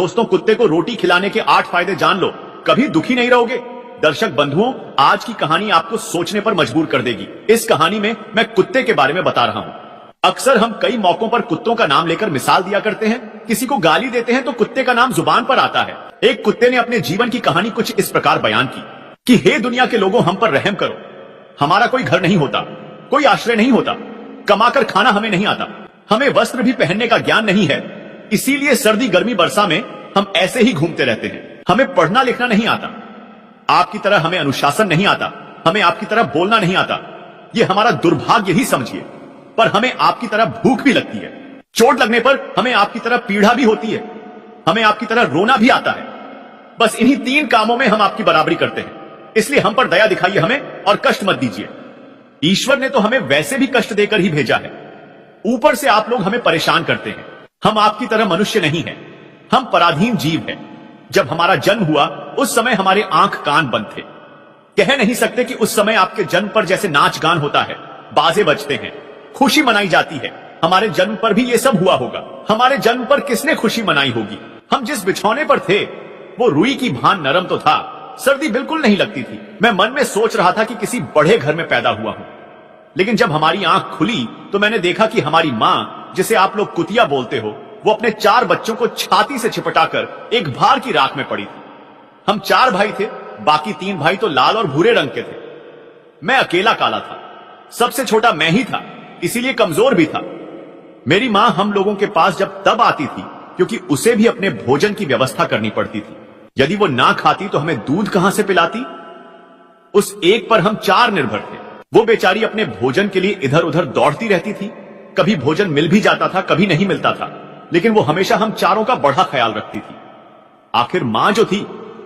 दोस्तों, कुत्ते को रोटी खिलाने के 8 फायदे जान लो, कभी दुखी नहीं रहोगे। दर्शक बंधुओं, आज की कहानी आपको सोचने पर मजबूर कर देगी। इस कहानी में मैं कुत्ते के बारे में बता रहा हूं। अक्सर हम कई मौकों पर कुत्तों का नाम लेकर मिसाल दिया करते हैं। किसी को गाली देते हैं तो कुत्ते का नाम जुबान पर आता है। एक कुत्ते ने अपने जीवन की कहानी कुछ इस प्रकार बयान की कि हे दुनिया के लोगों, हम पर रहम करो। हमारा कोई घर नहीं होता, कोई आश्रय नहीं होता, कमाकर खाना हमें नहीं आता, हमें वस्त्र भी पहनने का ज्ञान नहीं है, इसीलिए सर्दी गर्मी वर्षा में हम ऐसे ही घूमते रहते हैं। हमें पढ़ना लिखना नहीं आता, आपकी तरह हमें अनुशासन नहीं आता, हमें आपकी तरह बोलना नहीं आता। ये हमारा दुर्भाग्य ही समझिए। पर हमें आपकी तरह भूख भी लगती है, चोट लगने पर हमें आपकी तरह पीड़ा भी होती है, हमें आपकी तरह रोना भी आता है। बस इन्हीं 3 कामों में हम आपकी बराबरी करते हैं, इसलिए हम पर दया दिखाइए हमें और कष्ट मत दीजिए। ईश्वर ने तो हमें वैसे भी कष्ट देकर ही भेजा है, ऊपर से आप लोग हमें परेशान करते हैं। हम आपकी तरह मनुष्य नहीं हैं, हम पराधीन जीव हैं। जब हमारा जन्म हुआ उस समय हमारे आंख कान बंद थे। कह नहीं सकते कि उस समय आपके जन्म पर जैसे नाच गान होता है, बाजे बजते हैं, खुशी मनाई जाती है। हमारे जन्म पर भी ये सब हुआ होगा। हमारे जन्म पर किसने खुशी मनाई होगी? हम जिस बिछौने पर थे वो रुई की भान नरम तो था, सर्दी बिल्कुल नहीं लगती थी। मैं मन में सोच रहा था कि किसी बड़े घर में पैदा हुआ हूं। लेकिन जब हमारी आंख खुली तो मैंने देखा कि हमारी मां, जिसे आप लोग कुतिया बोलते हो, वो अपने 4 बच्चों को छाती से चिपटाकर एक भार की राख में पड़ी थी। हम 4 भाई थे, बाकी 3 भाई तो लाल और भूरे रंग के थे। मैं अकेला काला था, सबसे छोटा मैं ही था, इसीलिए कमजोर भी था। मेरी मां हम लोगों के पास जब तब आती थी क्योंकि उसे भी अपने भोजन की व्यवस्था करनी पड़ती थी। यदि वो ना खाती तो हमें दूध कहां से पिलाती? उस एक पर हम 4 निर्भर थे। वो बेचारी अपने भोजन के लिए इधर उधर दौड़ती रहती थी। कभी भोजन मिल भी जाता था, कभी नहीं मिलता था, लेकिन वो हमेशा हम चारों का बड़ा ख्याल रखती थी। आखिर मां जो थी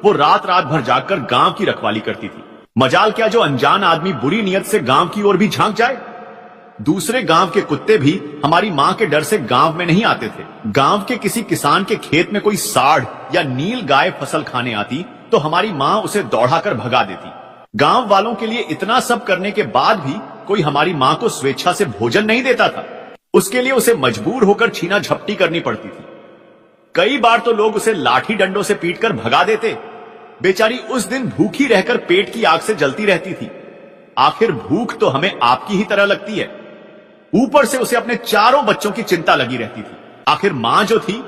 वो रात रात भर जागकर गांव की रखवाली करती थी। मजाल क्या जो अनजान आदमी बुरी नीयत से गांव की ओर भी झांक जाए। दूसरे गांव के कुत्ते भी हमारी मां के डर से गांव में नहीं आते थे। गांव के किसी किसान के खेत में कोई साढ़ या नील गाय फसल खाने आती तो हमारी मां उसे दौड़ाकर भगा देती। गांव वालों के लिए इतना सब करने के बाद भी कोई हमारी मां को स्वेच्छा से भोजन नहीं देता था। उसके लिए उसे मजबूर होकर छीना झपटी करनी पड़ती थी। कई बार तो लोग उसे लाठी डंडों से पीटकर भगा देते। बेचारी उस दिन भूखी रहकर पेट की आग से जलती रहती थी। आखिर भूख तो हमें आपकी ही तरह लगती है, ऊपर से उसे अपने 4 बच्चों की चिंता लगी रहती थी। आखिर मां जो थी,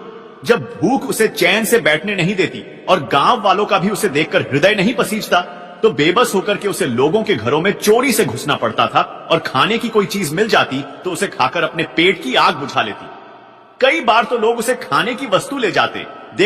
जब भूख उसे चैन से बैठने नहीं देती और गांव वालों का भी उसे देखकर हृदय नहीं पसीजता, तो बेबस होकर के उसे लोगों के घरों में चोरी से घुसना पड़ता था और खाने की कोई चीज मिल जाती तो उसे खाकर अपने पेट की आग बुझा लेती। कई बार तो लोग उसे खाने की वस्तु ले जाते